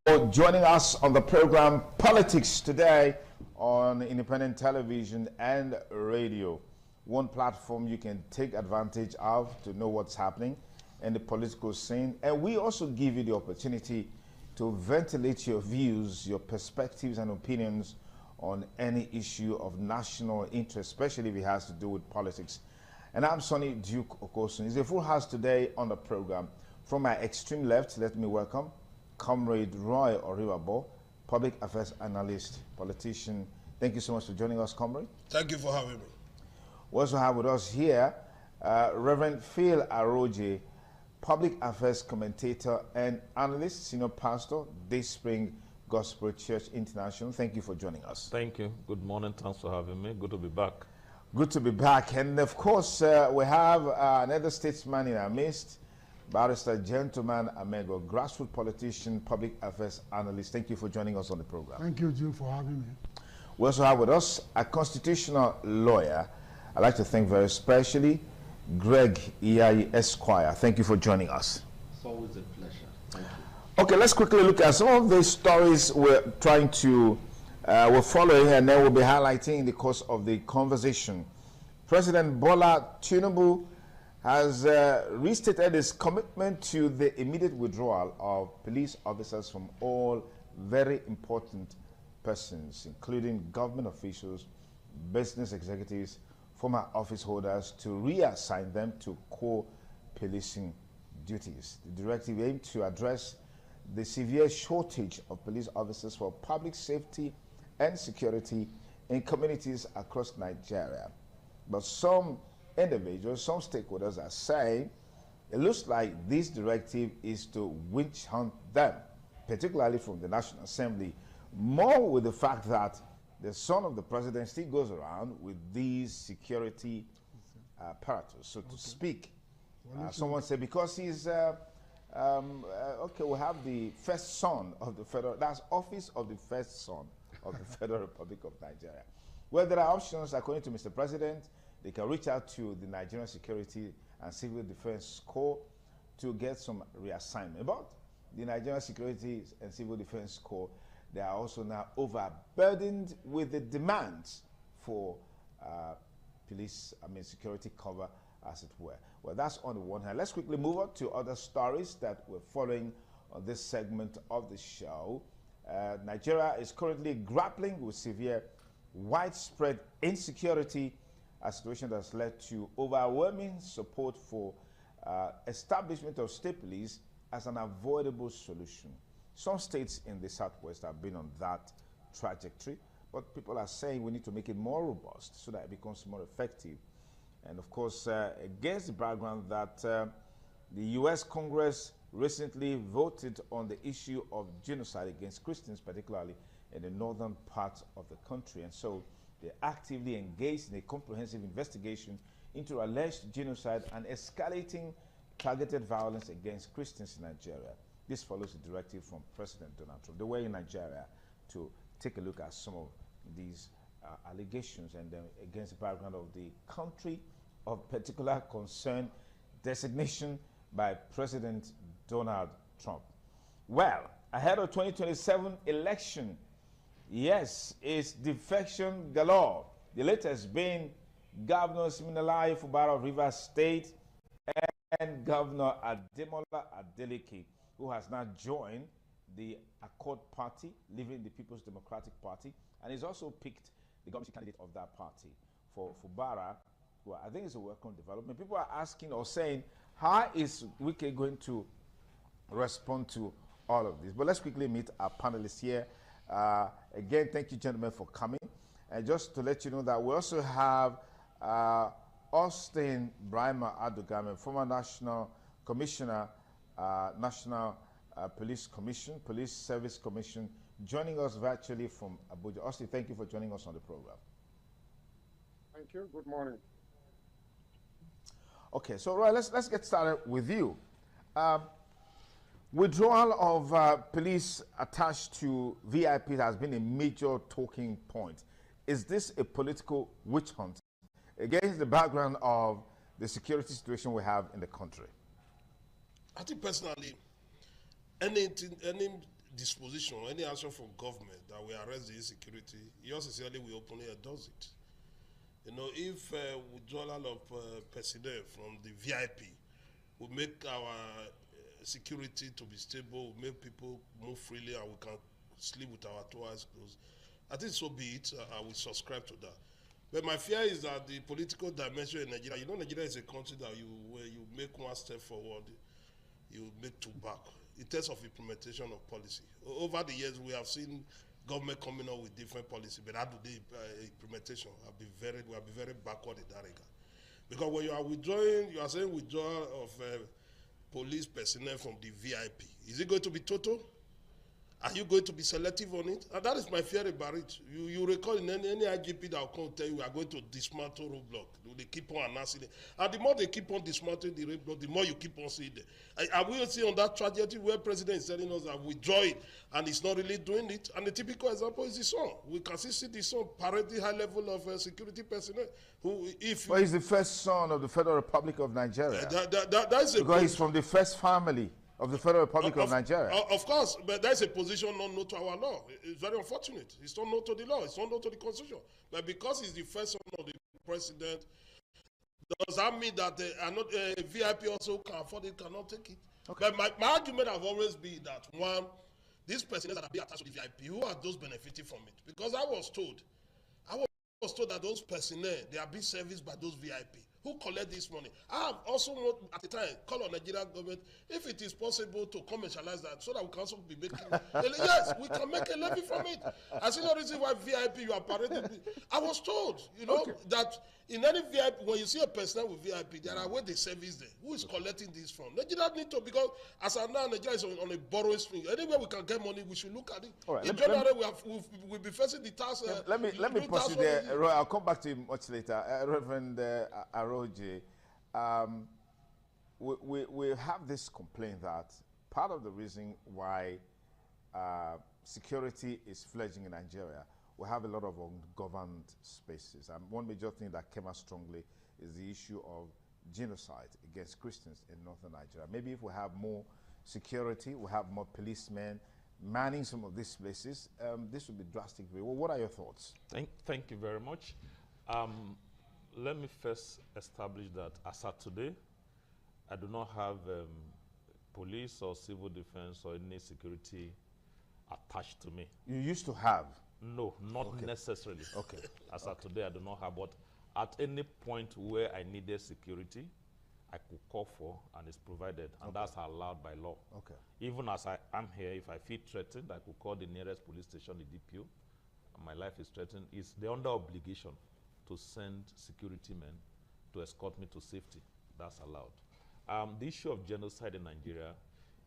Joining us on the program Politics Today on independent television and radio. One platform you can take advantage of to know what's happening in the political scene. And we also give you the opportunity to ventilate your views, your perspectives and opinions on any issue of national interest, especially if it has to do with politics. And I'm Sonny Duke Okosun. It's a full house today on the program. From my extreme left, let me welcome Comrade Roy Oribabo, public affairs analyst, politician. Thank you so much for joining us, Comrade. Thank you for having me. We also have with us here Reverend Phil Aroje, public affairs commentator and analyst, senior pastor, Dayspring Gospel Church International. Thank you for joining us. Thank you. Good morning. Thanks for having me. Good to be back. Good to be back. And of course, we have another statesman in our midst, Barrister Gentleman Amego, grassroots politician, public affairs analyst. Thank you for joining us on the program. Thank you, Jim, for having me. We also have with us a constitutional lawyer. I'd like to thank very specially Greg Iyai Esquire. Thank you for joining us. It's always a pleasure. Thank you. Okay, let's quickly look at some of the stories we're trying to, we're following, and then we'll be highlighting in the course of the conversation. President Bola Tinubu has restated his commitment to the immediate withdrawal of police officers from all very important persons, including government officials, business executives, former office holders, to reassign them to co-policing duties. The directive aimed to address the severe shortage of police officers for public safety and security in communities across Nigeria. But some individuals, some stakeholders are saying it looks like this directive is to witch hunt them, particularly from the National Assembly, more with the fact that the son of the president still goes around with these security apparatus, so to speak. Someone said because he's, okay, we have the first son of the federal, that's office of the first son of the Federal Republic of Nigeria. Well, there are options, according to Mr. President. They can reach out to the Nigerian Security and Civil Defense Corps to get some reassignment. But the Nigerian Security and Civil Defense Corps, they are also now overburdened with the demands for security cover, as it were. Well, that's on the one hand. Let's quickly move on to other stories that we're following on this segment of the show. Nigeria is currently grappling with severe, widespread insecurity, a situation that's led to overwhelming support for establishment of state police as an avoidable solution. Some states in the Southwest have been on that trajectory, but people are saying we need to make it more robust so that it becomes more effective. And of course, against the background that the U.S. Congress recently voted on the issue of genocide against Christians, particularly in the northern part of the country. And so they actively engaged in a comprehensive investigation into alleged genocide and escalating targeted violence against Christians in Nigeria. This follows a directive from President Donald Trump. They were in Nigeria to take a look at some of these allegations, and against the background of the country of particular concern designation by President Donald Trump. Well, ahead of 2027 election, yes, it's defection galore. The latest being Governor Siminalayi Fubara of Rivers State and Governor Ademola Adeleke, who has now joined the Accord Party, leaving the People's Democratic Party, and he's also picked the government candidate of that party. For Fubara, well, I think it's a welcome development. People are asking or saying, how is Wike going to respond to all of this? But let's quickly meet our panelists here. Again, thank you, gentlemen, for coming. And just to let you know that we also have Austin Brahima Adogame, former National Commissioner, National Police Commission, Police Service Commission, joining us virtually from Abuja. Austin, thank you for joining us on the program. Thank you. Good morning. Okay, so Roy, let's get started with you. Withdrawal of police attached to VIP has been a major talking point. Is this a political witch hunt against the background of the security situation we have in the country? I think personally, any disposition, any action from government that will arrest the insecurity, yours sincerely will openly endorse it. You know, if withdrawal of personnel from the VIP will make our security to be stable, will make people move freely, and we can sleep with our two eyes closed, I think so be it. I will subscribe to that. But my fear is that the political dimension in Nigeria, you know, Nigeria is a country that where you make one step forward, you make two back in terms of implementation of policy. Over the years, we have seen government coming up with different policy, but how do they implementation? We have been very backward in that regard. Because when you are withdrawing, you are saying withdrawal of police personnel from the VIP. Is it going to be total? Are you going to be selective on it? And that is my fear about it. You recall in any IGP that will come tell you we are going to dismantle roadblock. They keep on announcing it. And the more they keep on dismantling the roadblock, the more you keep on seeing it. And we will see on that trajectory where President is telling us that withdraw it and he's not really doing it. And the typical example is the son. We can see the son parading high level of security personnel. Who, if well, he's the first son of the Federal Republic of Nigeria. That is because he's from the first family of the Federal Republic of Nigeria. Of course, but that's a position not known to our law. It's very unfortunate. It's not known to the law. It's not known to the Constitution. But because he's the first son of the president, does that mean that VIP also can afford it, cannot take it? Okay. But my argument have always been that, one, these personnel that are being attached to the VIP, who are those benefiting from it? Because I was told that those personnel, they are being serviced by those VIP. Who collect this money? I have also, at the time, called on Nigerian government if it is possible to commercialize that so that we can also be making, yes, we can make a levy from it. I see no reason why VIP you are parading. I was told, you know, that in any VIP, when you see a person with VIP, there are where they service there. Who is collecting this from? Nigeria need to, because as of now, Nigeria is on a borrowing swing. Anywhere we can get money, we should look at it. All right, in January, we'll be facing the tax. Let me pause you there, Roy. I'll come back to you much later. Reverend Aroje, we have this complaint that part of the reason why security is fledgling in Nigeria, we have a lot of ungoverned spaces. And one major thing that came out strongly is the issue of genocide against Christians in northern Nigeria. Maybe if we have more security, we have more policemen manning some of these places, this would be drastic. Well, what are your thoughts? Thank you very much. Let me first establish that as of today, I do not have police or civil defense or any security attached to me. You used to have? No, not necessarily. Okay. As of today, I do not have, but at any point where I needed security, I could call for and it's provided, and that's allowed by law. Okay. Even as I am here, if I feel threatened, I could call the nearest police station, the DPO, and my life is threatened. It's the under obligation to send security men to escort me to safety. That's allowed. The issue of genocide in Nigeria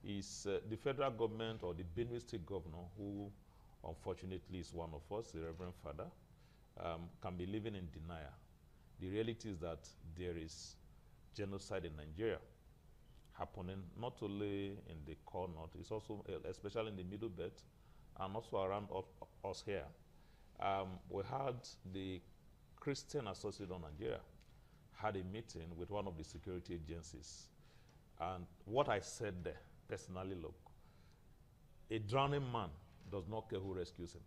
is the federal government or the Benue State governor, who unfortunately is one of us, the Reverend Father, can be living in denial. The reality is that there is genocide in Nigeria happening not only in the core north, it's also especially in the middle belt and also around us here. We had the Christian Association of Nigeria had a meeting with one of the security agencies. And what I said there, personally, look, a drowning man does not care who rescues him.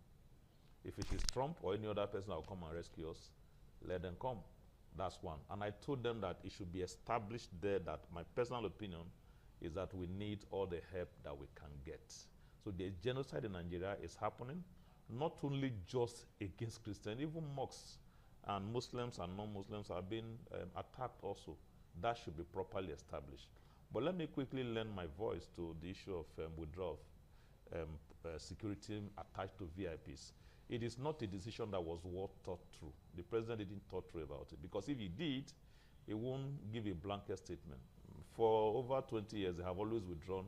If it is Trump or any other person that will come and rescue us, let them come. That's one. And I told them that it should be established there that my personal opinion is that we need all the help that we can get. So the genocide in Nigeria is happening, not only just against Christians, even mosques and Muslims and non-Muslims are being attacked also. That should be properly established. But let me quickly lend my voice to the issue of withdrawal of security attached to VIPs. It is not a decision that was well thought through. The president didn't thought through about it, because if he did, he won't give a blanket statement. For over 20 years, they have always withdrawn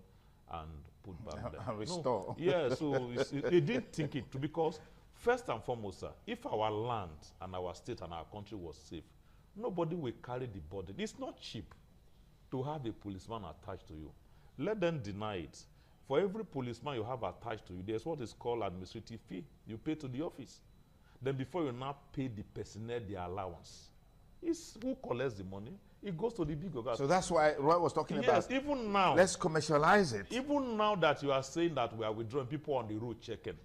and put back there. And restore. No. Yeah, so they didn't think it through, because first and foremost, sir, if our land and our state and our country was safe, nobody will carry the burden. It's not cheap to have a policeman attached to you. Let them deny it. For every policeman you have attached to you, there's what is called administrative fee. You pay to the office. Then before you now pay the personnel their allowance. It's who collects the money? it goes to the big ogas. So that's why Roy was talking yes, about, even now, let's commercialize it. even now that you are saying that we are withdrawing, people on the road checking.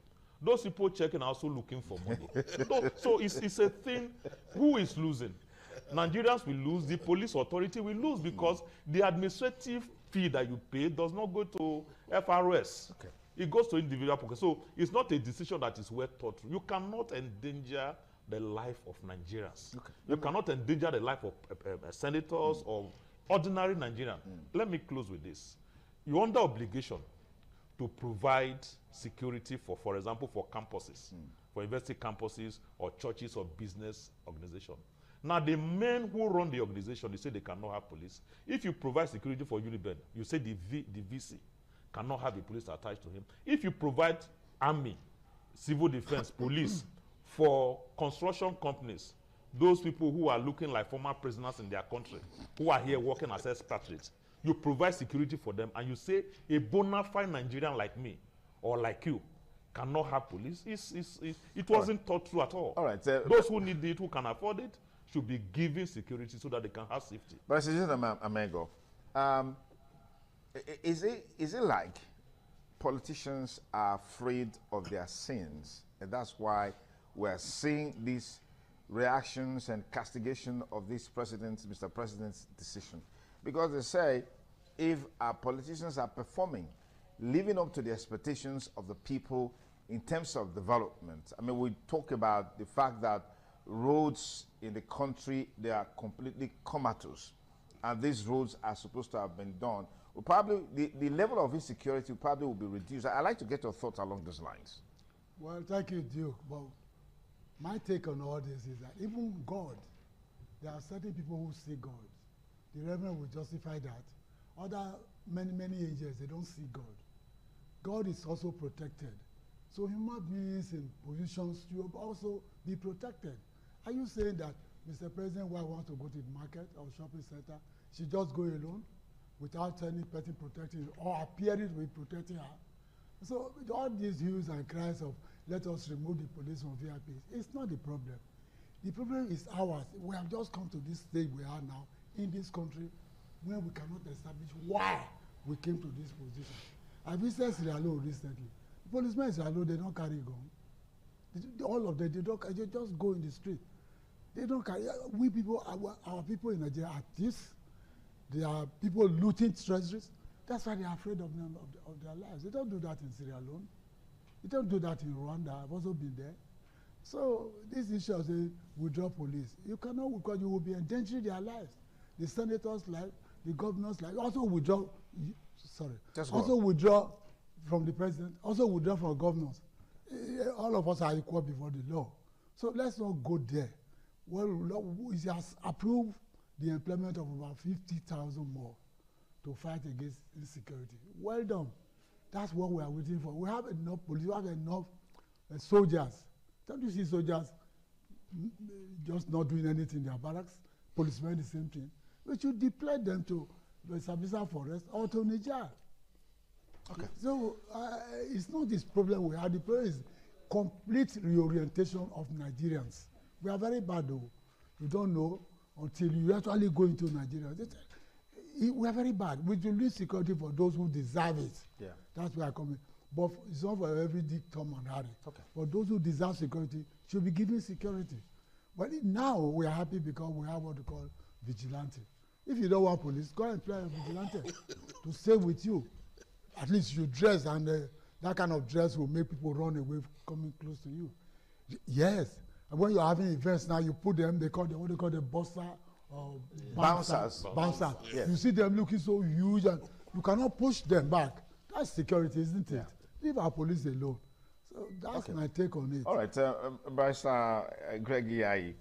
Those people checking are also looking for money. So it's a thing. Who is losing? Nigerians will lose. The police authority will lose because the administrative fee that you pay does not go to FRS. Okay. It goes to individual pockets. So it's not a decision that is well thought through. You cannot endanger the life of Nigerians. Okay. You cannot endanger the life of senators or ordinary Nigerians. Let me close with this. You're under obligation to provide security for example, for campuses, for university campuses or churches or business organization. Now, the men who run the organization, they say they cannot have police. If you provide security for Uniben, you say the VC cannot have a police attached to him. If you provide army, civil defense, police for construction companies, those people who are looking like former prisoners in their country, who are here working as expatriates, you provide security for them, and you say a bona fide Nigerian like me or like you cannot have police. It wasn't thought through at all. All right. Those who need it, who can afford it, should be given security so that they can have safety. But Amengo, is it like politicians are afraid of their sins, and that's why we're seeing these reactions and castigation of this Mr. President's decision? Because they say if our politicians are performing, living up to the expectations of the people in terms of development. I mean, we talk about the fact that roads in the country, they are completely comatose, and these roads are supposed to have been done. Well, probably the level of insecurity probably will be reduced. I'd like to get your thoughts along those lines. Well, thank you, Duke. But my take on all this is that even God, there are certain people who see God. The Reverend will justify that. Other many angels, they don't see God. God is also protected. So human beings in positions should also be protected. Are you saying that Mr. President, who wants to go to the market or shopping center, she just go alone without any person protecting her or appearing to be protecting her? So all these hues and cries of let us remove the police from VIPs, it's not the problem. The problem is ours. We have just come to this stage we are now in this country where we cannot establish why we came to this position. I visited Sierra Leone recently. The policemen in Sierra Leone, they don't carry gun. All of them, they just go in the street. They don't carry. We people, our people in Nigeria are thieves. There are people looting treasuries. That's why they are afraid of them, of their lives. They don't do that in Sierra Leone. They don't do that in Rwanda. I've also been there. So this issue of saying withdraw police, you cannot, because you will be endangering their lives. The senators' life, the governor's life. Also withdraw. Also withdraw from the president. Also withdraw from governors. All of us are equal before the law. So let's not go there. Well, he has approved the employment of about 50,000 more to fight against insecurity. Well done. That's what we are waiting for. We have enough police, we have enough soldiers. Don't you see soldiers just not doing anything in their barracks? Policemen, the same thing. We should deploy them to the Sambisa Forest or to Niger. Okay. So it's not this problem we have. The problem is complete reorientation of Nigerians. We are very bad though. You don't know until you actually go into Nigeria. We are very bad. We do need security for those who deserve it. Yeah. That's where I come in. But it's not for every Dick, Tom, and Harry. Okay. But those who deserve security should be given security. But now we are happy because we have what we call vigilante. If you don't want police, go and employ a vigilante to stay with you. At least you dress, and that kind of dress will make people run away coming close to you. Yes. And when you're having events now, you put them, what they call the bouncer or bouncers. Yes. You see them looking so huge, and you cannot push them back. That's security, isn't it? Yeah. Leave our police alone. So that's my take on it. All right, Barrister Greg Iyayi,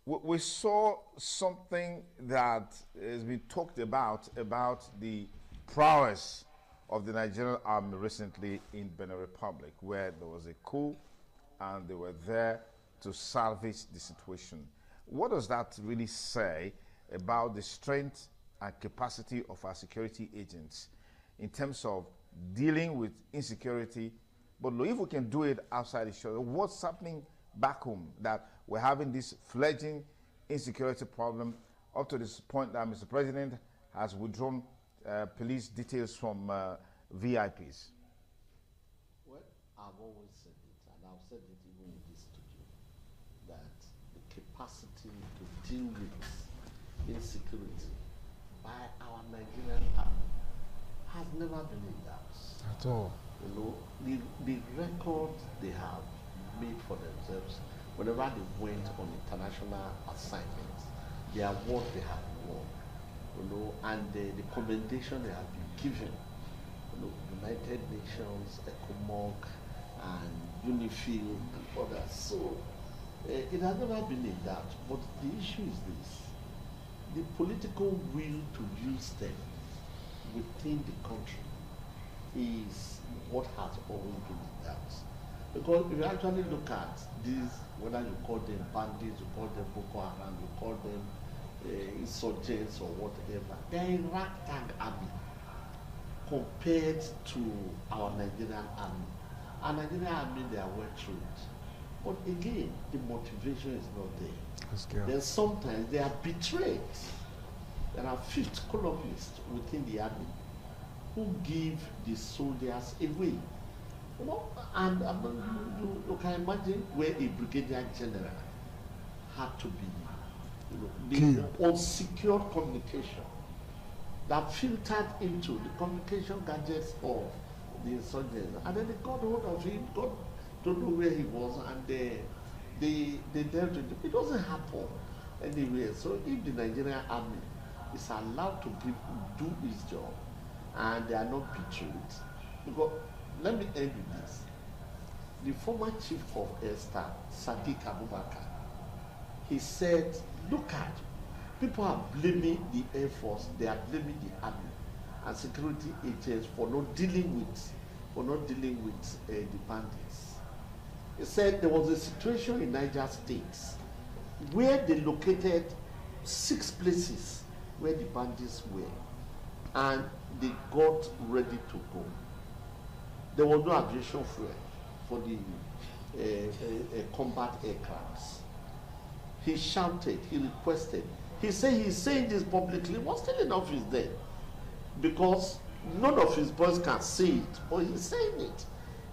we saw something that has been talked about the prowess of the Nigerian army recently in Benin Republic, where there was a coup and they were there to salvage the situation. What does that really say about the strength and capacity of our security agents in terms of dealing with insecurity? But if we can do it outside the shore, what's happening back home that we're having this fledgling insecurity problem up to this point that Mr. President has withdrawn police details from VIPs? Well, I've always said it, and I've said it even in this studio, that the capacity to deal with insecurity by our Nigerian army has never been in doubt. At all. You know, the record they have made for themselves whenever they went on international assignments, the award they have won, you know, and the commendation they have been given, you know, United Nations, ECOMOG, and UNIFIL, and others. So it has never been in doubt. But the issue is this: the political will to use them within the country is what has always been in doubt. Because if you actually look at these, whether you call them bandits, you call them Boko Haram, you call them insurgents or whatever, they're a ragtag army compared to our Nigerian army. Our Nigerian army, they are well trained. But again, the motivation is not there. Then sometimes they are betrayed. There are fifth columnists within the army who give the soldiers away. You know, and you can imagine where a brigadier general had to be, you know, the unsecured communication that filtered into the communication gadgets of the insurgents, and then they got hold of him, got to know where he was, and they dealt with him. It doesn't happen anywhere. So if the Nigerian army is allowed to do its job, and they are not betrayed, because let me end with this. The former chief of Air Staff, Sadiq Abubakar, he said, look at, people are blaming the Air Force, they are blaming the army and security agents for not dealing with the bandits. He said there was a situation in Niger State where they located 6 places where the bandits were, and they got ready to go. There was no aviation fuel for the combat aircrafts. He shouted, he requested. He said he's saying this publicly. What's still enough is there, because none of his boys can say it, but he's saying it.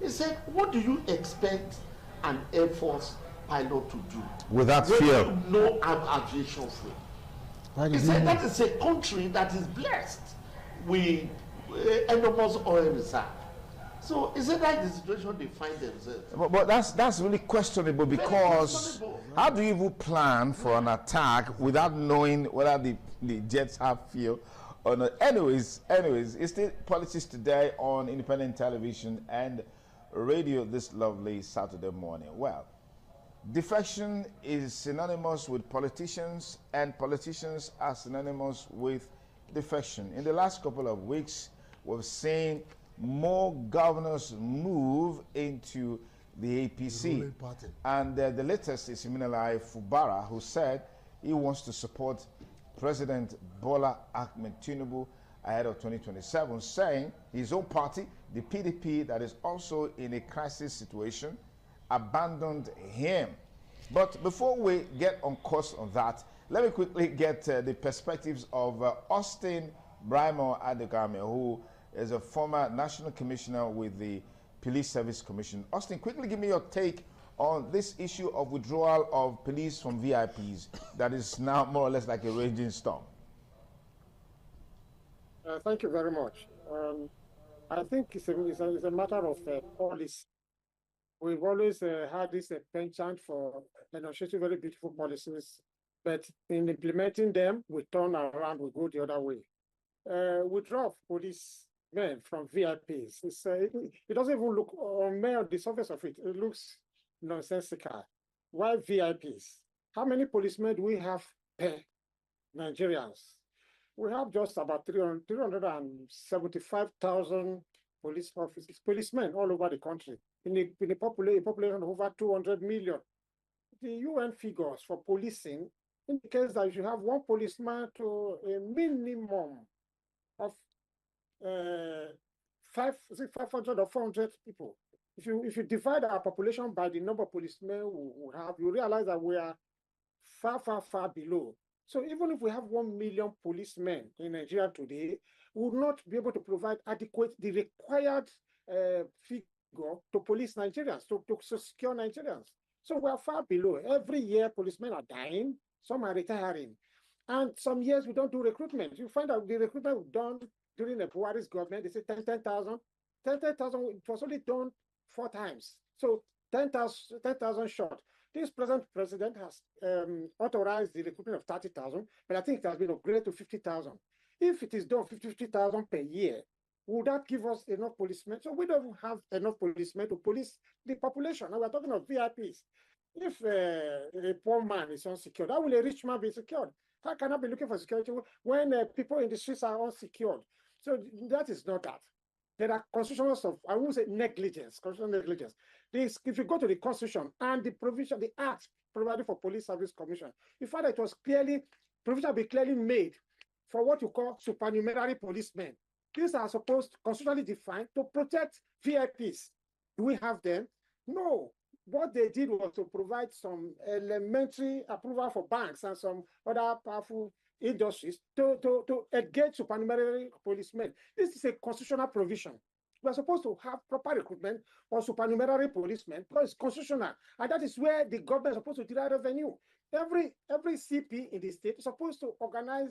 He said, what do you expect an Air Force pilot to do without fear? No aviation fuel. He said that is a country that is blessed with enormous oil reserve. So is it like the situation they find themselves? But that's really questionable, because how do you even plan for an attack without knowing whether the jets have fuel or not? Anyways, it's still politics today on independent television and radio this lovely Saturday morning. Well, defection is synonymous with politicians, and politicians are synonymous with defection. In the last couple of weeks, we've seen more governors move into the APC. And the latest is Siminalayi Fubara, who said he wants to support President Bola Ahmed Tinubu ahead of 2027, saying his own party, the PDP, that is also in a crisis situation, abandoned him. But before we get on course on that, let me quickly get the perspectives of Austin Brimo Adegame, who is a former national commissioner with the Police Service Commission. Austin, quickly give me your take on this issue of withdrawal of police from VIPs that is now more or less like a raging storm. Thank you very much. I think it's a matter of policy. We've always had this penchant for negotiating very beautiful policies, but in implementing them, we turn around, we go the other way. Withdraw police men from VIPs. It doesn't even look, on the surface of it, it looks nonsensical. Why VIPs? How many policemen do we have per Nigerians? We have just about 375,000 police officers, policemen all over the country, in a population of over 200 million. The UN figures for policing indicates that you have one policeman to a minimum of 500 or 400 people. If you divide our population by the number of policemen we have, you realize that we are far, far, far below So even if we have 1 million policemen in Nigeria today, we would not be able to provide the required figure to police Nigerians, to secure Nigerians. So we are far below. Every year, policemen are dying, some are retiring. And some years we don't do recruitment. You find out the recruitment we've done during the Buhari's government, they say 10,000. 10,000, it was only done 4 times. So 10,000 short. This present president has authorized the recruitment of 30,000, but I think it has been upgraded to 50,000. If it is done 50,000 per year, would that give us enough policemen? So we don't have enough policemen to police the population. Now we're talking of VIPs. If a poor man is unsecured, how will a rich man be secured? How can I be looking for security when people in the streets are unsecured? So that is not that. There are constitutional stuff, I won't say negligence, constitutional negligence. If you go to the Constitution and the provision, the Act provided for Police Service Commission, you find that it was provision be clearly made for what you call supernumerary policemen. These are supposed to constitutionally defined to protect VIPs. Do we have them? No. What they did was to provide some elementary approval for banks and some other powerful industries to engage supernumerary policemen. This is a constitutional provision. We are supposed to have proper recruitment for supernumerary policemen because it's constitutional, and that is where the government is supposed to derive revenue. Every CP in the state is supposed to organize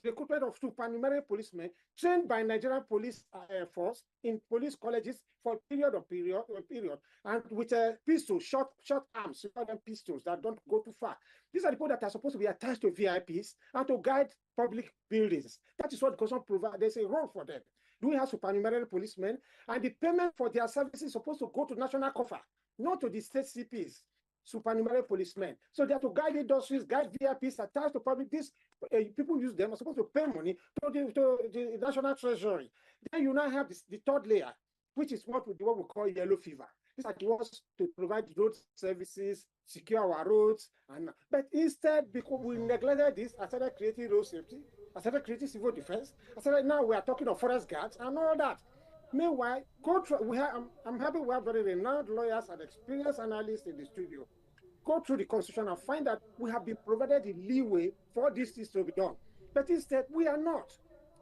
recruitment of supernumerary policemen trained by Nigerian police force in police colleges for period, and with pistols, short arms, we call them pistols that don't go too far. These are the people that are supposed to be attached to VIPs and to guide public buildings. That is what the Constitution provides. There's a role for them. Do we have supernumerary policemen? And the payment for their services is supposed to go to national coffers, not to the state CPs. Supernumerary policemen. So they have to guide industries, guide VIPs attached to public. These people use them are supposed to pay money to the national treasury. Then you now have the third layer, which is what we call yellow fever. These are the ones to provide road services, secure our roads, but instead, because we neglected this, I started creating road safety, I started creating civil defense. I started now we are talking of forest guards and all that. Meanwhile, I'm happy we have very renowned lawyers and experienced analysts in the studio. Go through the Constitution and find that we have been provided the leeway for these things to be done. But instead, we are not.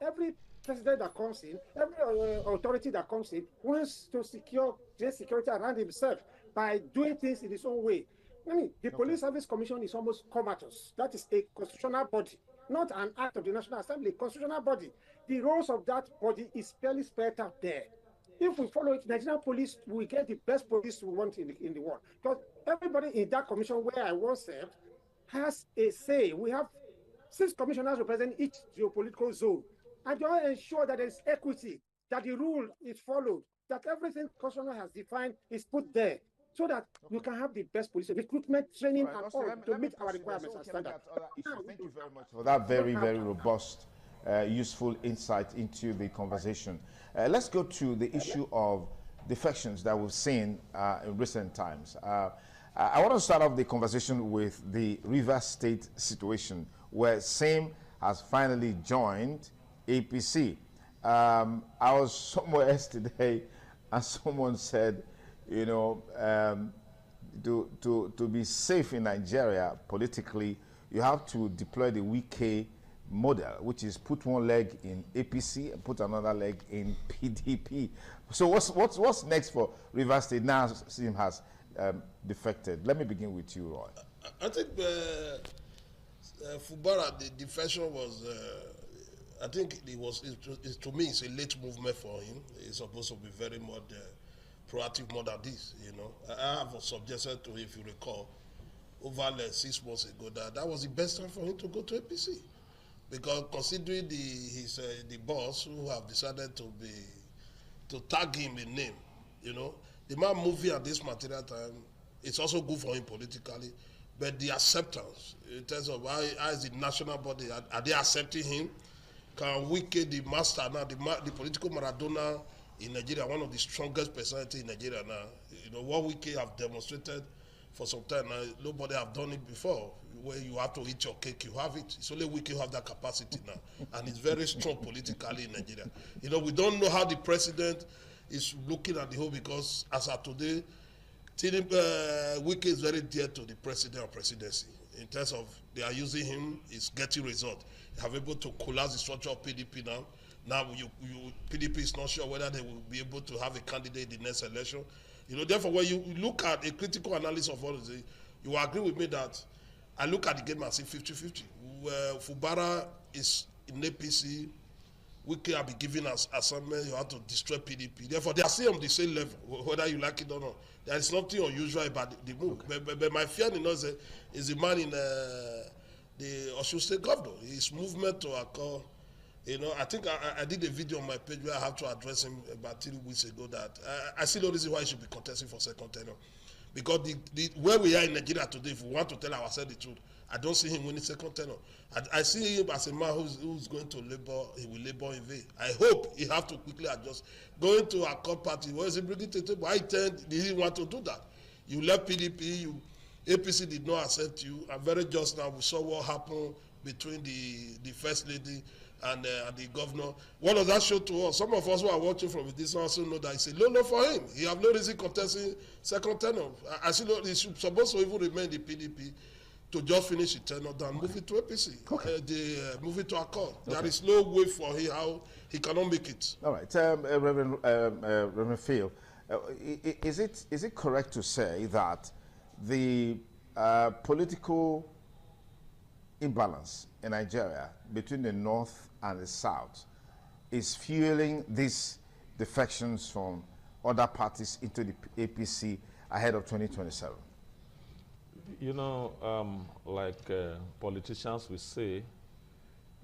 Every president that comes in, every authority that comes in wants to secure their security around himself by doing things in his own way. I mean, the Police Service Commission is almost comatose. That is a constitutional body, not an act of the National Assembly, constitutional body. The roles of that body is fairly spelled out there. If we follow it, Nigerian police will get the best police we want in the world. Because everybody in that commission where I was served has a say. We have 6 commissioners representing each geopolitical zone. And they all ensure that there is equity, that the rule is followed, that everything Constitution has defined is put there, so that we can have the best police recruitment, training, and all to meet our requirements and standards. Thank you very much for that very, very robust, useful insight into the conversation. Let's go to the issue of defections that we've seen in recent times. I want to start off the conversation with the Rivers State situation, where SAME has finally joined APC. I was somewhere else today, and someone said, you know, to be safe in Nigeria politically, you have to deploy the Wike model, which is put one leg in APC and put another leg in PDP. So what's next for Rivers State now SIM has defected? Let me begin with you, Roy. I think Fubara, the defection was, I think to me, it's a late movement for him. He's supposed to be very much proactive more than this, you know. I have suggested to him, if you recall, over 6 months ago, that was the best time for him to go to APC. Because considering the boss who have decided to tag him in name, you know, the man moving at this material time, it's also good for him politically, but the acceptance in terms of how is the national body, are they accepting him? Can Wike, the master now, the political Maradona in Nigeria, one of the strongest personalities in Nigeria now, you know, what Wike have demonstrated for some time now, nobody have done it before. Where you have to eat your cake, you have it. It's only Wike who have that capacity now. And it's very strong politically in Nigeria. You know, we don't know how the president is looking at the whole, because as of today, Wike is very dear to the president or presidency. in terms of they are using him, is getting result. They have able to collapse the structure of PDP now. Now PDP is not sure whether they will be able to have a candidate in the next election. You know, therefore, when you look at a critical analysis of all of this, you will agree with me that I look at the game and see 50-50. Fubara is in APC. Wike have been giving us assignment, you have to destroy PDP. Therefore, they are still on the same level, whether you like it or not. There is nothing unusual about the move. Okay. But my fear is the man in the Osun State governor. His movement to occur. You know, I think I did a video on my page where I have to address him about 3 weeks ago that I see no reason why he should be contesting for second tenure. Because where we are in Nigeria today, if we want to tell ourselves the truth, I don't see him winning second tenure. I see him as a man who's going to labor, he will labor in vain. I hope he have to quickly adjust. Going to a court party, what is he bringing to the table? I did he want to do that? You left PDP, APC did not accept you, and very just now we saw what happened between the first lady and the governor. What does that show to us? Some of us who are watching from this also know that it's a low for him. He have no reason contesting second tenure. I see no, he's supposed to even remain the PDP to just finish the tenure, then move it to APC. Okay. Move it to Accord. Okay. There is no way for him how he cannot make it. All right, Reverend Phil, is it correct to say that the political imbalance in Nigeria between the North and the South is fueling these defections from other parties into the APC ahead of 2027? You know, politicians will say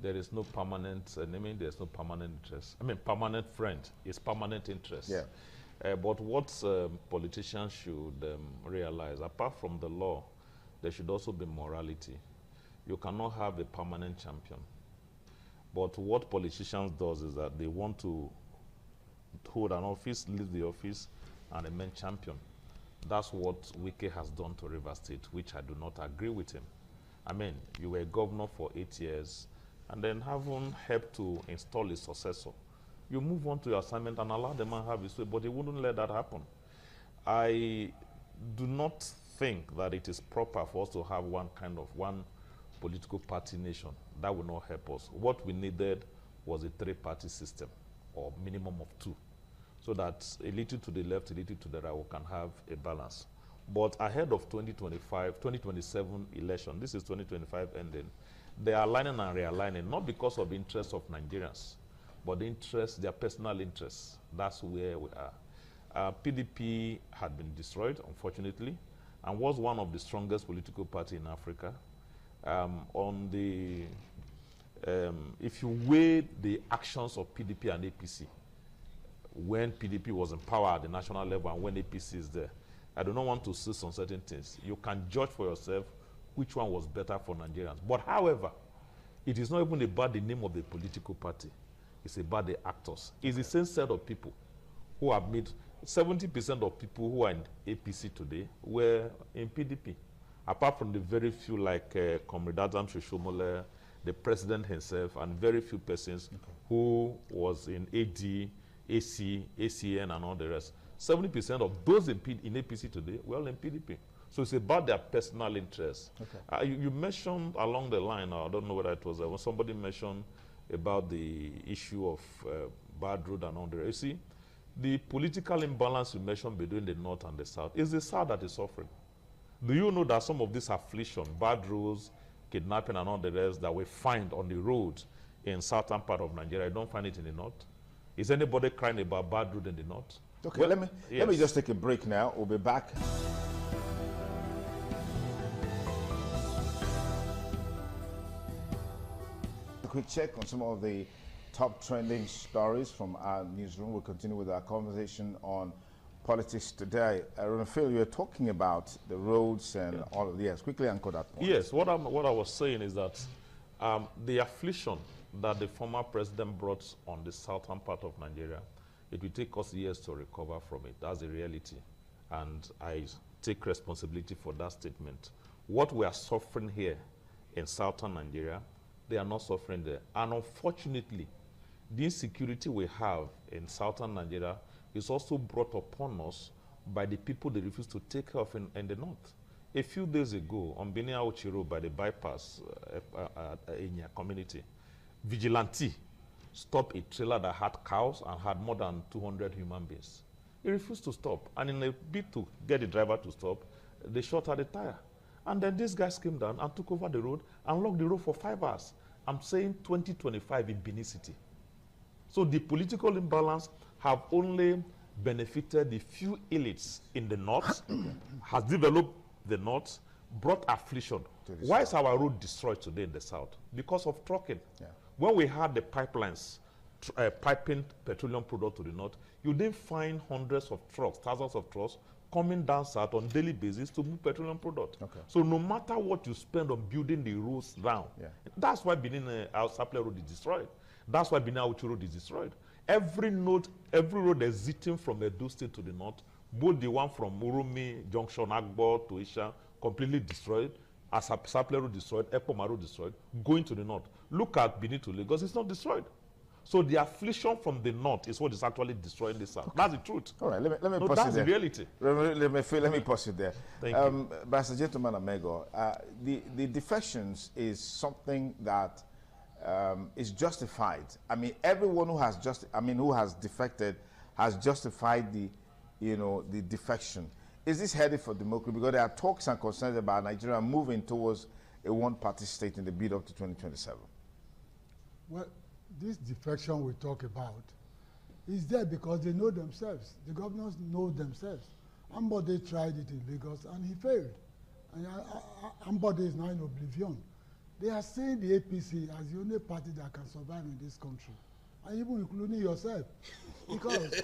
there is no permanent enemy, there's no permanent interest. I mean, permanent friend is permanent interest. Yeah. But what politicians should realize, apart from the law, there should also be morality. You cannot have a permanent champion. But what politicians does is that they want to hold an office, leave the office, and remain champion. That's what Wike has done to Rivers State, which I do not agree with him. I mean, you were governor for 8 years, and then haven't helped to install a successor. You move on to your assignment and allow the man have his way, but he wouldn't let that happen. I do not think that it is proper for us to have one political party nation. That will not help us. What we needed was a 3-party system, or minimum of 2. So that a little to the left, a little to the right, we can have a balance. But ahead of 2027 election, this is 2025 ending, they are aligning and realigning, not because of the interests of Nigerians, but the interests, their personal interests. That's where we are. PDP had been destroyed, unfortunately, and was one of the strongest political parties in Africa. If you weigh the actions of PDP and APC, when PDP was in power at the national level and when APC is there, I do not want to see some certain things. You can judge for yourself which one was better for Nigerians. But however, it is not even about the name of the political party. It's about the actors. It's the same set of people who have made 70% of people who are in APC today were in PDP. Apart from the very few like Comrade Adam Shoshomole, the president himself, and very few persons who was in AD, AC, ACN, and all the rest. 70% of those in APC today were all in PDP. So it's about their personal interests. Okay. You mentioned along the line, I don't know whether it was when somebody mentioned about the issue of bad road and all the rest. You see, the political imbalance you mentioned between the North and the South is the South that is suffering. Do you know that some of this affliction, bad roads, kidnapping, and all the rest that we find on the roads in southern part of Nigeria, I don't find it in the North? Is anybody crying about bad road in the North? Okay, well, let me just take a break now. We'll be back. A quick check on some of the top trending stories from our newsroom. We'll continue with our conversation on politics today. Phil, you were talking about the roads and all of this. Quickly anchor that point. Yes, what I was saying is that the affliction that the former president brought on the southern part of Nigeria, it will take us years to recover from it. That's the reality. And I take responsibility for that statement. What we are suffering here in southern Nigeria, they are not suffering there. And unfortunately, the insecurity we have in southern Nigeria is also brought upon us by the people they refuse to take care of in the North. A few days ago, on Benin Auchi Road by the bypass in your community, vigilante stopped a trailer that had cows and had more than 200 human beings. He refused to stop, and in a bid to get the driver to stop, they shot at the tire. And then these guys came down and took over the road and locked the road for 5 hours. I'm saying 2025 in Benin City. So the political imbalance have only benefited the few elites in the north, has developed the north, brought affliction. Why is our road destroyed today in the south? Because of trucking. Yeah. When we had the pipelines piping petroleum product to the north, you didn't find hundreds of trucks, thousands of trucks coming down south on daily basis to move petroleum product. Okay. So no matter what you spend on building the roads down, that's why Benin Sapele Road is destroyed. That's why Benin Auchi Road is destroyed. Every road exiting from Edo State to the north, both the one from Urumi Junction, Agbo to Isha, completely destroyed. As Sapele Road destroyed, Ekpoma Road destroyed, going to the north. Look at Benin to Lagos, it's not destroyed. So the affliction from the north is what is actually destroying the south. Okay. That's the truth. All right, let me no, pause that's it there. The reality. Let me pause it there. Thank you. Mr. Gentleman Amego, the defections is something that is justified. I mean, everyone who has defected has justified the defection. Is this headed for democracy? Because there are talks and concerns about Nigeria moving towards a one-party state in the build up to 2027. Well, this defection we talk about is there because they know themselves. The governors know themselves. Ambode tried it in Lagos and he failed. And Ambode is now in oblivion. They are saying the APC as the only party that can survive in this country, and even including yourself, because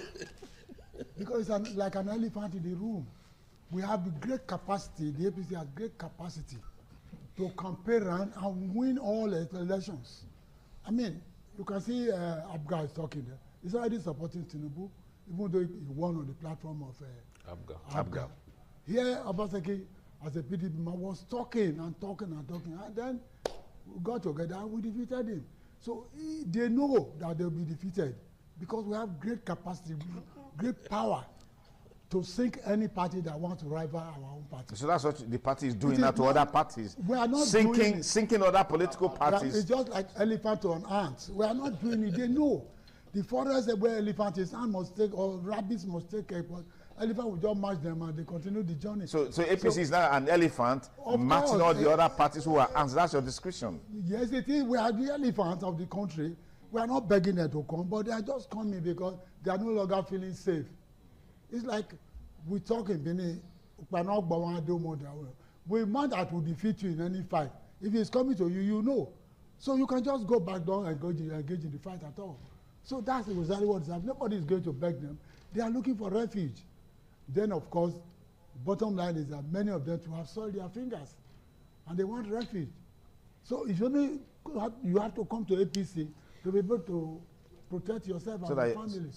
it's like an elephant in the room. We have the great capacity, the APC has great capacity to campaign around and win all the elections. I mean, you can see Abga is talking there. He's already supporting Tinubu, even though he won on the platform of Abga. Here, Obaseki, as a PDP man, was talking, and then we got together and we defeated him. So they know that they'll be defeated because we have great capacity, great power to sink any party that wants to rival our own party. So that's what the party is doing now to other parties. We are not sinking other political parties. It's just like elephant to an ant. We are not doing it. They know. The forest where elephant is, ant must take, or rabbits must take a elephant will just match them and they continue the journey. So APC is now an elephant matching all the other parties who are ants. That's your description. Yes, it is. We are the elephants of the country. We are not begging them to come, but they are just coming because they are no longer feeling safe. It's like we talk in Benin, we man that will defeat you in any fight. If he's coming to you, you know. So you can just go back down and engage in the fight at all. So that's exactly what is happening. Nobody is going to beg them. They are looking for refuge. Then, of course, bottom line is that many of them have soiled their fingers and they want refuge. So if you have to come to APC to be able to protect yourself and your family.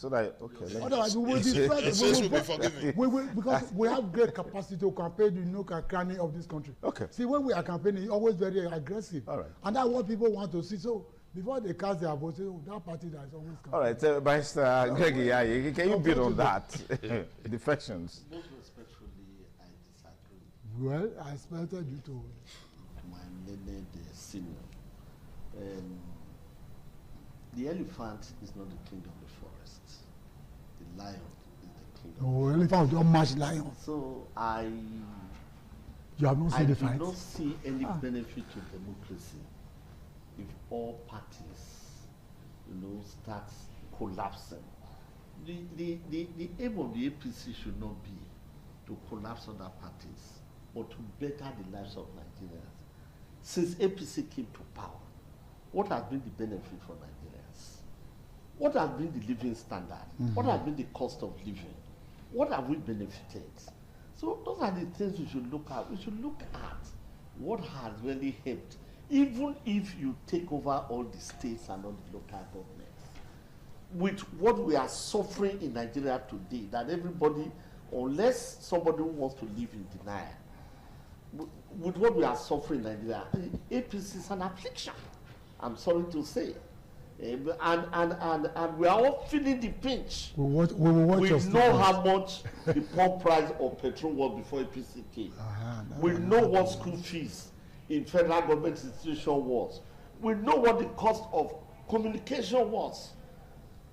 Otherwise, we will destroy because we have great capacity to campaign the nook and cranny of this country. Okay. See, when we are campaigning, it's always very aggressive. All right. And that's what people want to see. So before they cast their vote, say, oh, that party that is always campaigning. All right, Mr. Gregory, can you build on that? Defections. Most respectfully, I disagree. Well, I expected you to. My learned senior. The elephant is not the king of the forest. The lion is the king of the forest. Elephant don't match lion. So you have not seen the fight? I do not see any benefit to democracy if all parties, start collapsing. The aim of the APC should not be to collapse other parties, but to better the lives of Nigerians. Since APC came to power, what has been the benefit for Nigerians? What has been the living standard? What has been the cost of living? What have we benefited? So those are the things we should look at. We should look at what has really helped. Even if you take over all the states and all the local governments, with what we are suffering in Nigeria today, that everybody, unless somebody wants to live in denial, with what we are suffering in Nigeria, APC is an affliction. I'm sorry to say. And we are all feeling the pinch. We will watch We your know statements. how much the pump price of petrol was before APC came. We know what school fees in federal government institution was. We know what the cost of communication was.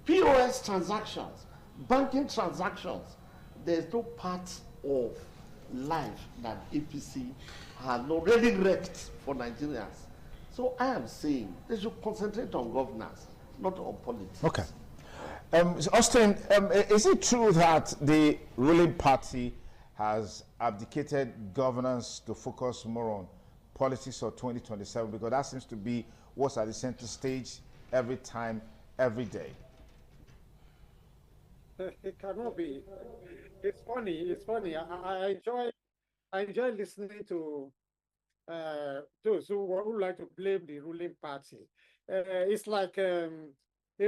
POS transactions, banking transactions. There's no part of life that APC has not really wrecked for Nigerians. So I am saying they should concentrate on governance, not on politics. Okay. So Austin, is it true that the ruling party has abdicated governance to focus more on politics for 2027? Because that seems to be what's at the center stage every time, every day. It cannot be. It's funny. It's funny. I enjoy listening to those who like to blame the ruling party. It's like a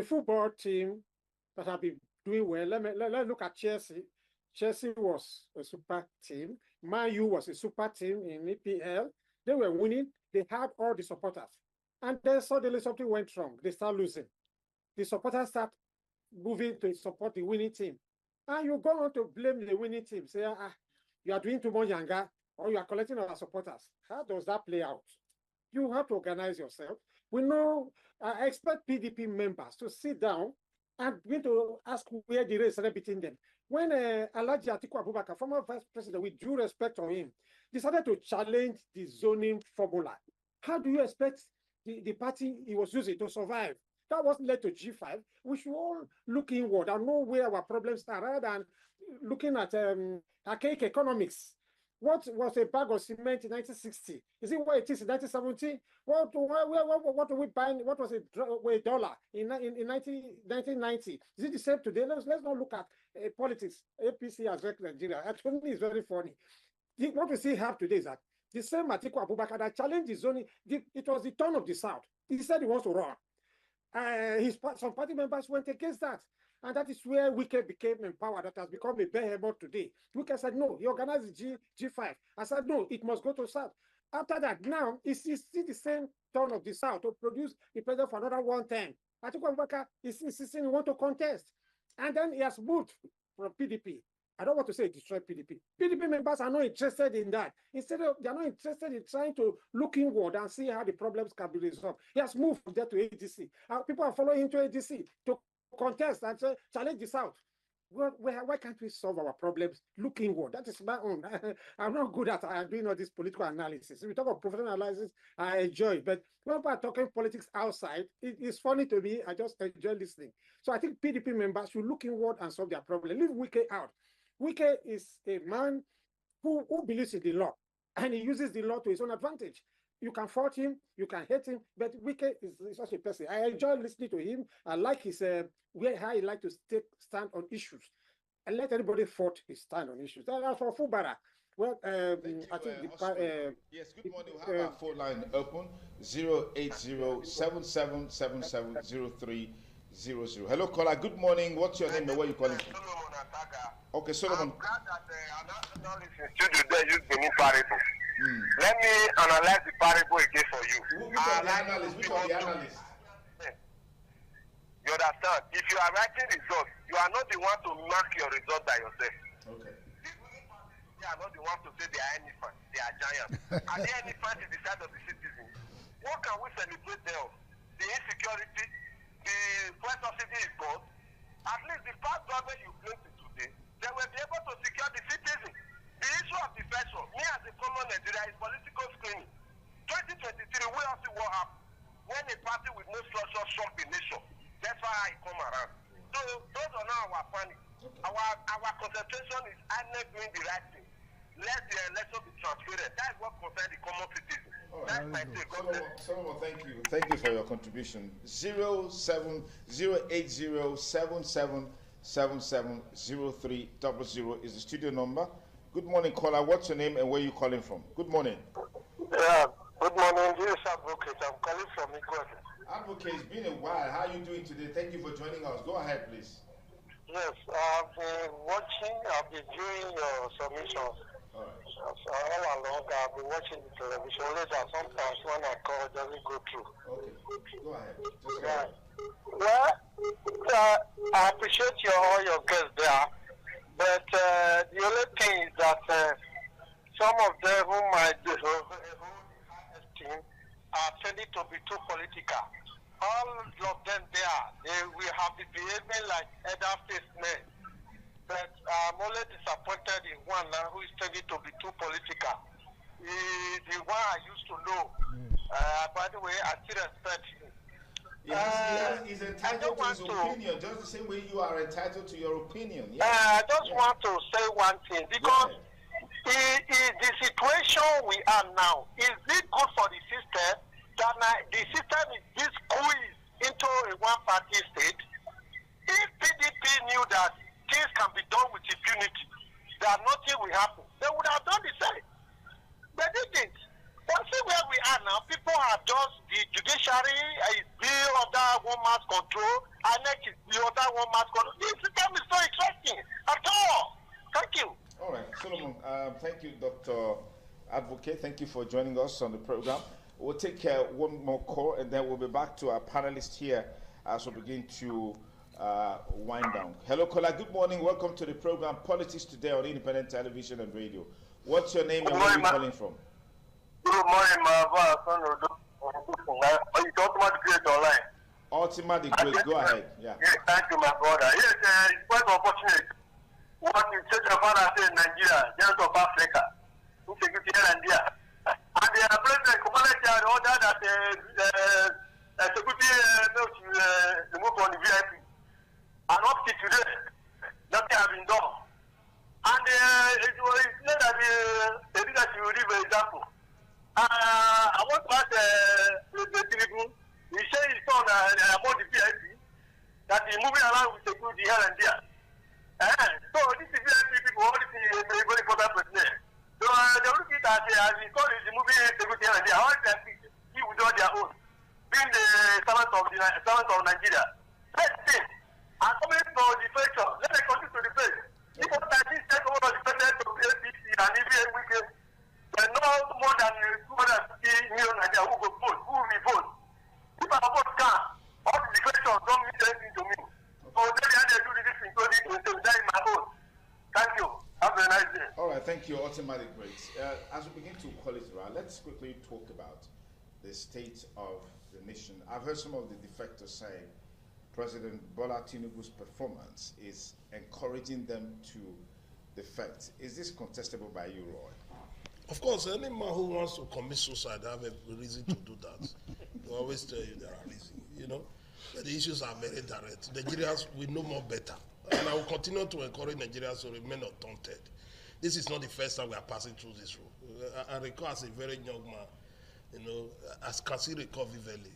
football team that have been doing well. Let's look at Chelsea. Chelsea was a super team. Man U was a super team in EPL. They were winning. They had all the supporters. And then suddenly something went wrong. They start losing. The supporters start moving to support the winning team. And you go on to blame the winning team. Say, you are doing too much younger, or you are collecting our supporters. How does that play out? You have to organize yourself. We know, I expect PDP members to sit down and begin to ask where the race is between them. When Alhaji Atiku Abubakar, former vice president, with due respect to him, decided to challenge the zoning formula, how do you expect the party he was using to survive? That was led to G5. We should all look inward and know where our problems are rather than looking at archaic economics. What was a bag of cement in 1960? Is it what it is in 1970? What are we buying? What was a dollar in 1990? Is it the same today? Let's not look at politics. APC has wrecked Nigeria. Actually, it's very funny. What we see have today is that the same Atiku Abubakar that challenged the zoning, it was the turn of the South. He said he wants to run. Some party members went against that. And that is where Wike became empowered. That has become a behemoth today. Wike said, no, he organized the G5. I said, no, it must go to South. After that, now, it's still the same turn of the South to produce the president for another 1 term. Atiku Abubakar is insisting he want to contest. And then he has moved from PDP. I don't want to say destroy PDP. PDP members are not interested in that. Instead of, they are not interested in trying to look inward and see how the problems can be resolved. He has moved from there to ADC. People are following him to ADC to contest and challenge the South. Why can't we solve our problems? Look inward. That is my own. I'm not good at doing all this political analysis. If we talk about professional analysis, I enjoy it. But when people are talking politics outside, it's funny to me. I just enjoy listening. So I think PDP members should look inward and solve their problem. Leave Wike out. Wike is a man who believes in the law, and he uses the law to his own advantage. You can fault him, you can hate him, but Wike is such a person. I enjoy listening to him. I like his how he like to stand on issues, and let anybody fault his stand on issues. That's for Fubara. Well, I think yes. Good morning. We have our phone line open 08077770300. Hello, caller. Good morning. What's your name and where you calling from? Okay, Solomon. I'm glad that the analyst in studio there used the new parable. Let me analyze the parable again for you. Which one the analyst? You understand? If you are writing results, you are not the one to mark your result by yourself. Okay. They are not the one to say they are elephants, they are giants. And the elephant is the side of the citizen. What can we celebrate there? The insecurity, the fuel subsidy is gone. At least the past government you claim to today, they will be able to secure the citizen. The issue of the first one, me as a common Nigeria, is political screening. 2023, we all see what happened when a party with no structure shrunk the nation. That's why I come around. So those are now our panic. Our concentration is not doing the right thing. Let the election be transparent. That is what concerns the common citizen. That's my take. Solomon, thank you. Thank you for your contribution. 0708077770300 is the studio number. Good morning, caller. What's your name and where are you calling from? Good morning. Yeah, good morning. This is Advocate. I'm calling from Iguazu. Advocate, it's been a while. How are you doing today? Thank you for joining us. Go ahead, please. Yes, I've been watching, I've been viewing your submissions. All right. all along, I've been watching the television. Later, sometimes when I call, it doesn't go through. Okay, go ahead. Just go Yeah. ahead. Well, I appreciate all your guests there, but the only thing is that some of them who might do team are tending to be too political. All of them there, they will have been behaving like other statesmen. But I'm only disappointed in one now who is tending to be too political. The one I used to know. By the way, I still respect him. He's entitled to his opinion, just the same way you are entitled to your opinion. I just want to say one thing, because the situation we are now, is it good for the system that the system is this squeezed into a one-party state? If PDP knew that things can be done with impunity, that nothing will happen, they would have done the same. They didn't. But see where we are now, people are just, the judiciary is still under one man's control, INEC is still under one man's control. This system is so interesting at all. Thank you. All right, Solomon, thank you, Dr. Advocate. Thank you for joining us on the program. We'll take one more call, and then we'll be back to our panelists here as we begin to wind down. Hello, caller. Good morning. Welcome to the program Politics Today on Independent Television and Radio. What's your name and where are you calling from? Good morning, my son. You talk about the Great online. Ultima the Great. Go ahead. Yeah. Yes, thank you, my brother. Yes, it's quite unfortunate. What you said your father said in Nigeria, just of Africa, insecurity here and there. And the president, Kumaleki, and order that security remove from the VIP. And up to today, nothing has been done. And it was said that the leadership will give an example. I want to ask the Tinubu, he said his son among the VIP, that he's moving around with security here and there. So this is VIP people, all this is very, very important president. So they look at it as he called it moving security here and there. All the people, he will do their own, being the servant of Nigeria. Let's see. And coming to the future, let me continue to the face. People that this take over the president of the APC and even weekend. There are no more than 250 million Nigerians who will vote, who will vote. If I vote can, all the declarations don't mean anything to me. So maybe I do this including that in my own. Thank you. Have a nice day. All right, thank you, Ultimate Great. As we begin to call it around, let's quickly talk about the state of the nation. I've heard some of the defectors saying President Bola Tinubu's performance is encouraging them to defect. Is this contestable by you, Roy? Of course, any man who wants to commit suicide have a reason to do that. We always tell you there are reasons, you know. But the issues are very direct. Nigerians, we know more better. And I will continue to encourage Nigerians to remain undaunted. This is not the first time we are passing through this road. I recall as a very young man, you know, as can still recall vividly,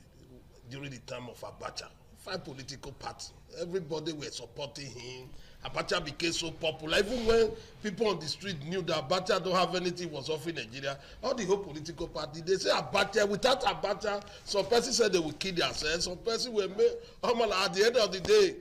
during the time of Abacha, 5 political parties, everybody were supporting him. Abacha became so popular. Even when people on the street knew that Abacha don't have anything was offering Nigeria, all the whole political party, they say Abacha, without Abacha, some person said they will kill themselves, some person will make, at the end of the day,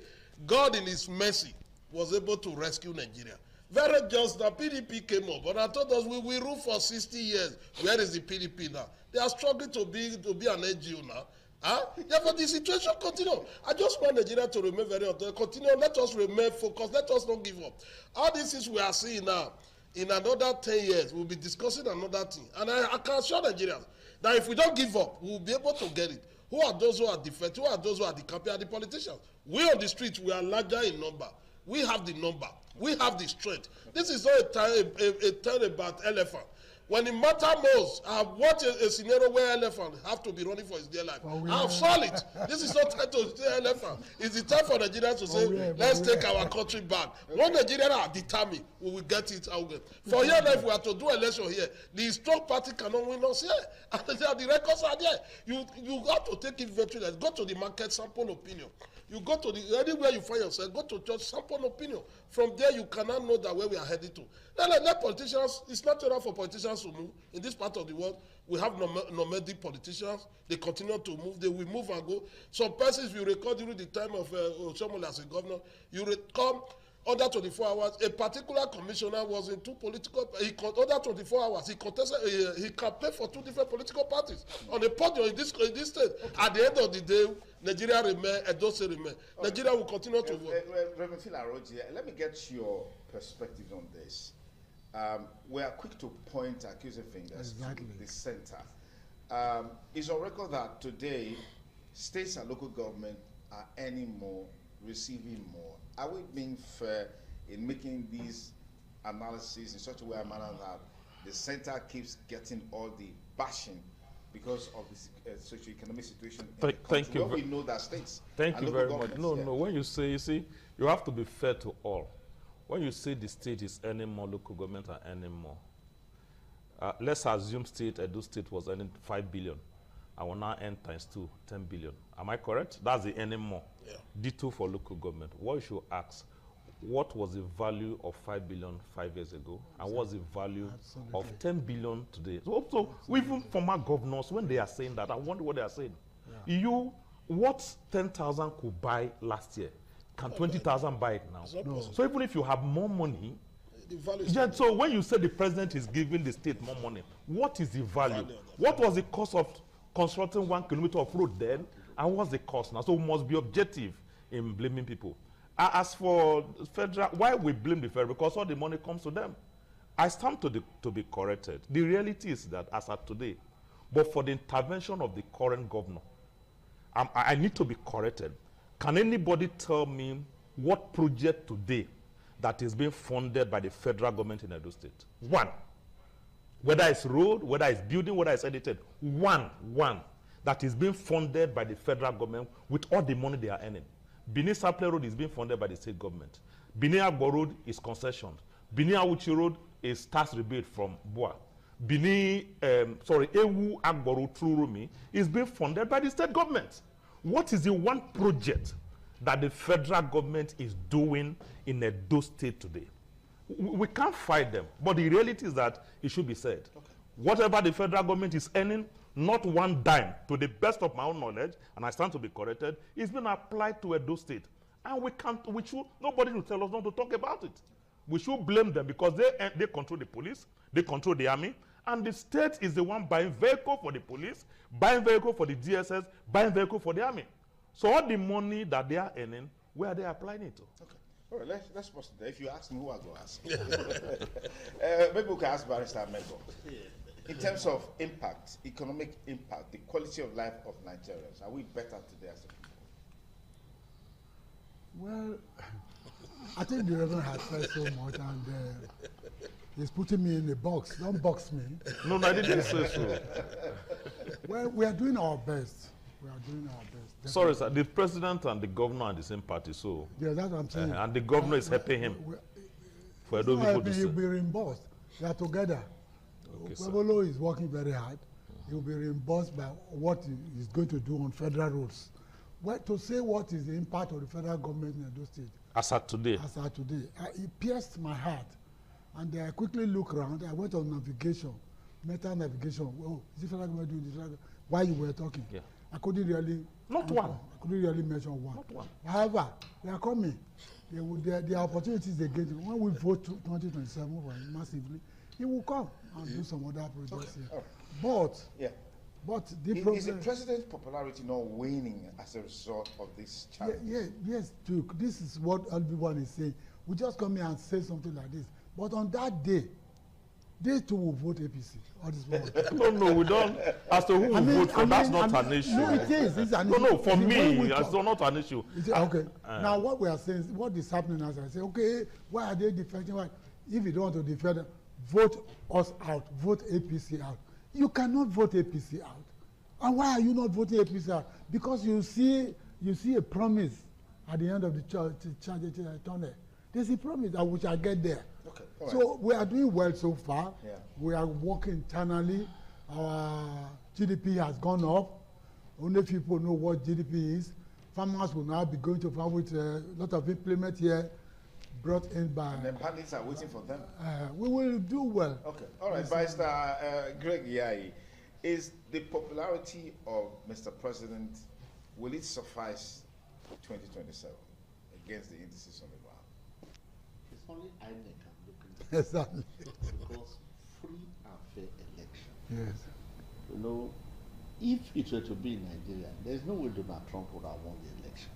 God in his mercy was able to rescue Nigeria. Very just that PDP came up, but I told us we will rule for 60 years. Where is the PDP now? They are struggling to be an NGO now. Yeah, but the situation continue. I just want Nigeria to remain very continue. Let us remain focused. Let us not give up. All these things we are seeing now, in another 10 years, we'll be discussing another thing. And I can assure Nigerians that if we don't give up, we'll be able to get it. Who are those who are defeated? Who are those who are the campaign? Are the politicians? We on the streets, we are larger in number. We have the number. We have the strength. This is not a tale about elephant. When it matters most, I have watched a scenario where elephant have to be running for his dear life. I have saw it. This is not time to say elephant. It's the time for Nigerians to say, let's take our country back. When Nigerians are determined, we will get it out. For here, if we are to do election here, the strong party cannot win us here. And the records are there. You have to take inventory. Go to the market, sample opinion. You go to anywhere you find yourself, go to church, sample opinion. From there, you cannot know that where we are headed to. Let politicians, it's not enough for politicians to move. In this part of the world, we have nomadic politicians. They continue to move. They will move and go. Some persons, you recall during the time of Oshiomhole as a governor, you recall under 24 hours, a particular commissioner was in two political, under 24 hours, he contested, he campaigned for two different political parties on the podium in this state. At the end of the day, Nigeria remain, Edo State remain. Nigeria will continue to vote. Reverend Phil Aroji, let me get your perspective on this. We are quick to point accusing fingers to the center. It's on record that today, states and local government are earning more, receiving more. Are we being fair in making these analyses in such a way, manner that the center keeps getting all the bashing because of the socio-economic situation in the country? Thank you. We know that states. Thank you very much. No, when you say, you see, you have to be fair to all. When you say the state is earning more, local government are earning more. Let's assume Edo State was earning 5 billion. I will now earn times 2, 10 billion. Am I correct? That's the earning more. Yeah. D2 for local government. What you should ask, what was the value of 5 billion 5 years ago? And what's the value of 10 billion today? So even former governors, when they are saying that, I wonder what they are saying. Yeah. What 10,000 could buy last year, can 20,000 buy it now? No. So even if you have more money, the value is so when you say the president is giving the state more money, what is the value? What was the cost of constructing 1 kilometer of road then, and what's the cost now? So we must be objective in blaming people. As for federal, why we blame the federal? Because all the money comes to them. I stand to be corrected. The reality is that as of today, but for the intervention of the current governor, I need to be corrected. Can anybody tell me what project today that is being funded by the federal government in Edo State? One. Whether it's road, whether it's building, whether it's edited. One that is being funded by the federal government with all the money they are earning. Benin Saple Road is being funded by the state government. Benin Agbo Road is concessioned. Benin Awuchi Road is tax rebate from BUA. Ewu Agbo Road through Rumi is being funded by the state government. What is the one project that the federal government is doing in Edo State today? We can't fight them, but the reality is that it should be said. Okay. Whatever the federal government is earning, not one dime, to the best of my own knowledge, and I stand to be corrected, is being applied to Edo State. And nobody will tell us not to talk about it. We should blame them because they control the police, they control the army, and the state is the one buying vehicle for the police, buying vehicle for the DSS, buying vehicle for the army. So all the money that they are earning, where are they applying it to? Okay. All right, let's pause there. If you ask me, who I go ask? Maybe we can ask Barrister Mego. In terms of impact, economic impact, the quality of life of Nigerians, are we better today as a people? Well, I think the Reverend has said so much, and he's putting me in a box. Don't box me. No, I didn't say so. Well, we are doing our best. We are doing our best. Definitely. Sorry, sir. The president and the governor are the same party, so. Yeah, that's what I'm saying. And the governor is helping him. For Edo people to he'll be reimbursed. They are together. Okay, Pueblo is working very hard. He will be reimbursed by what he is going to do on federal roads. Well, to say what is the impact of the federal government in Edo State. As at today. As at today. It pierced my heart. And I quickly looked around. I went on navigation, meta navigation. Oh, is the federal government doing this? While you were talking. Yeah. I couldn't really. Not one. I couldn't really mention one. Not one. However, they are coming. There are opportunities they get. When we vote 2027 massively, he will come and do some other projects here. But, but the problem is the president's popularity not waning as a result of this challenge? Yes, Duke. This is what everyone is saying. We just come here and say something like this. But on that day, they too will vote APC. No, we don't. As to who will vote for, that's not an issue. No, it is. It's an issue. No, for me, it's not an issue. Okay. Now, what we are saying, what is happening as I say, okay, why are they defending? Why? If you don't want to defend, vote us out. Vote APC out. You cannot vote APC out. And why are you not voting APC out? Because you see a promise at the end of the tunnel. There's a promise that we shall get there. Okay. So we are doing well so far. Yeah. We are working internally. Our GDP has gone up. Only people know what GDP is. Farmers will now be going to farm with a lot of implement here brought in by. And the panelists are waiting for them. We will do well. Okay. All right. Barrister Greg Yai, is the popularity of Mr. President, will it suffice 2027 against the indices on the ground? only INEC I'm looking at. Exactly. Because free and fair election. Yes. You know, if it were to be in Nigeria, there's no way Donald Trump would have won the election.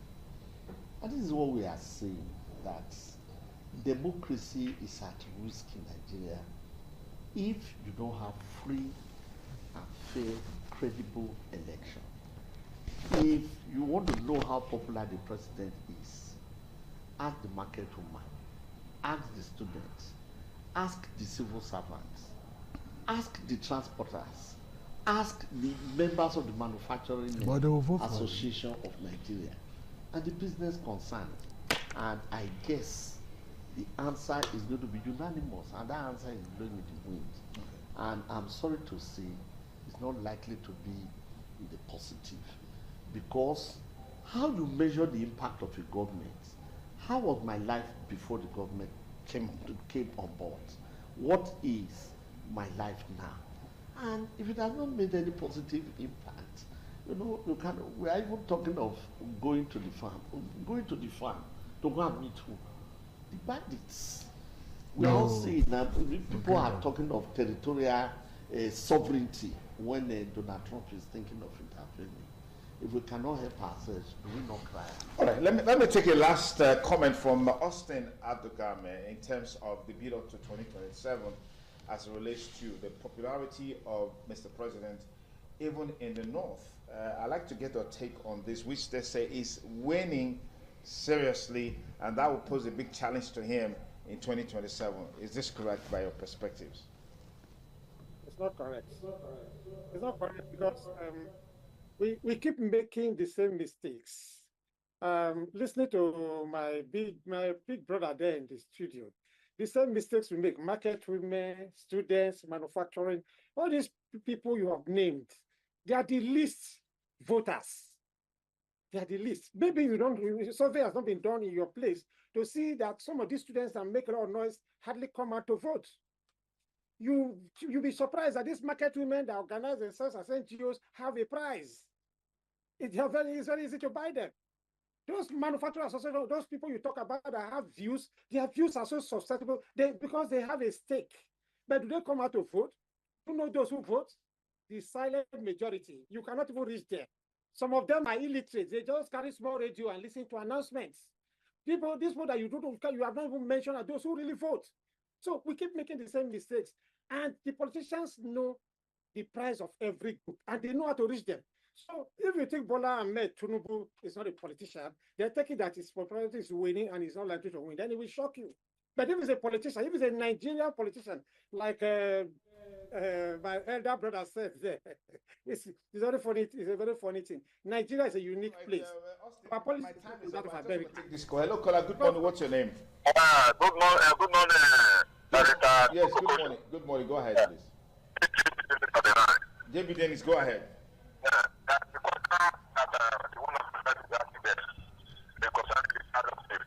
And this is what we are saying, that democracy is at risk in Nigeria if you don't have free and fair, credible election. If you want to know how popular the president is, ask the market woman, ask the students, ask the civil servants, ask the transporters, ask the members of the Manufacturing Association of Nigeria and the business concerned. And I guess the answer is going to be unanimous, and that answer is blowing in the wind. Okay. And I'm sorry to say it's not likely to be in the positive, because how you measure the impact of a government? How was my life before the government came on board? What is my life now? And if it has not made any positive impact, you know, we are even talking of going to the farm to go and meet who? The bandits. We all see now, people are talking of territorial sovereignty when Donald Trump is thinking of intervening. If we cannot help ourselves, do we not cry? All right, let me take a last comment from Austin Adogame in terms of the build up to 2027 as it relates to the popularity of Mr. President, even in the North. I'd like to get your take on this, which they say is waning seriously, and that will pose a big challenge to him in 2027. Is this correct by your perspectives? It's not correct. It's not correct because we keep making the same mistakes. Listening to my big brother there in the studio, the same mistakes we make: market women, students, manufacturing, all these people you have named, they are the least voters. They are the least. Maybe survey has not been done in your place to see that some of these students that make a lot of noise hardly come out to vote. You'll be surprised that these market women that organize themselves as NGOs have a prize. It's very easy to buy them. Those manufacturers, those people you talk about that have views, their views are so susceptible because they have a stake. But do they come out to vote? You know those who vote? The silent majority. You cannot even reach there. Some of them are illiterate. They just carry small radio and listen to announcements. These people that you have not even mentioned are those who really vote. So we keep making the same mistakes. And the politicians know the price of every group, and they know how to reach them. So if you think Bola Ahmed Tinubu is not a politician, they're taking that his popularity is winning and he's not likely to win, then it will shock you. But if he's a politician, if he's a Nigerian politician, like my elder brother said there, it's very funny. It's a very funny thing. Nigeria is a unique place. Austin, my time is up. Take this call. Hello, caller. Good morning. What's your name? Good morning. Good morning. Yes. Good morning. Good morning. Go ahead, please. JB Dennis, go ahead. Yeah, that's the question that one of the presidents asked me there concerning the shadow state.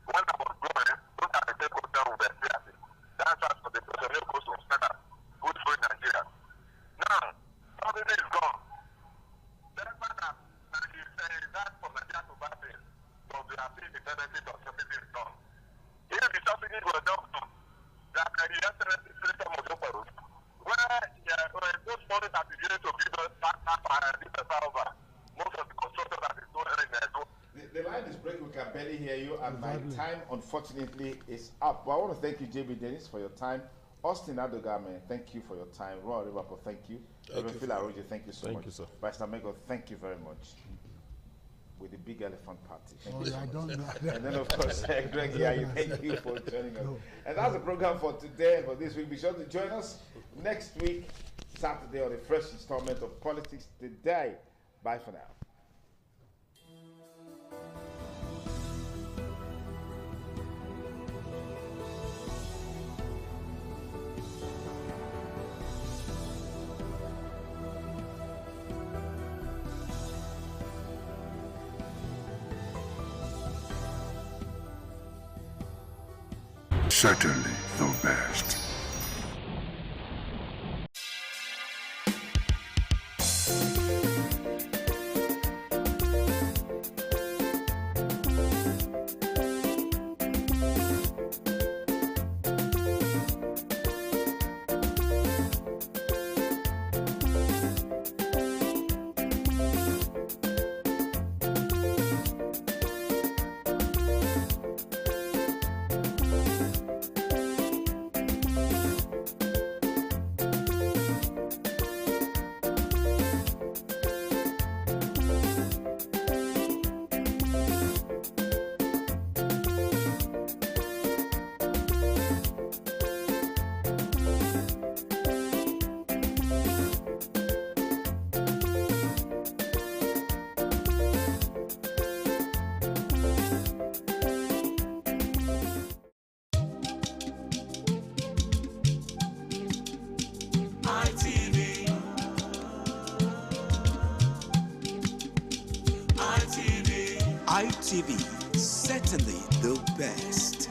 When I was growing, those are the same questions we were asking. The answers for the personnel goes to Canada, good for Nigeria. Now, something is gone. That's why that is that for Nigeria to buy things, so we are seeing the benefit of something is gone. If the subsidies were done, that the excellency system was open, where those money that is used to build us back over, most of the construction that is doing the line is breaking. We can barely hear you, and my time, unfortunately, is up. But I want to thank you, JB Dennis, for your time. Austin Adogame, thank you for your time. Roy Rivapo, thank you. Reverend Phil Aroje, thank you so much. Thank you, sir. Pastor Mego, thank you very much. With the Big Elephant Party. Thank you so I don't much. know. And then, of course, Greg Yayi, thank you for joining us. And that's the program for today, for this week. Be sure to join us next week, Saturday, on a fresh installment of Politics Today. Bye for now. Certainly the best. TV, certainly the best.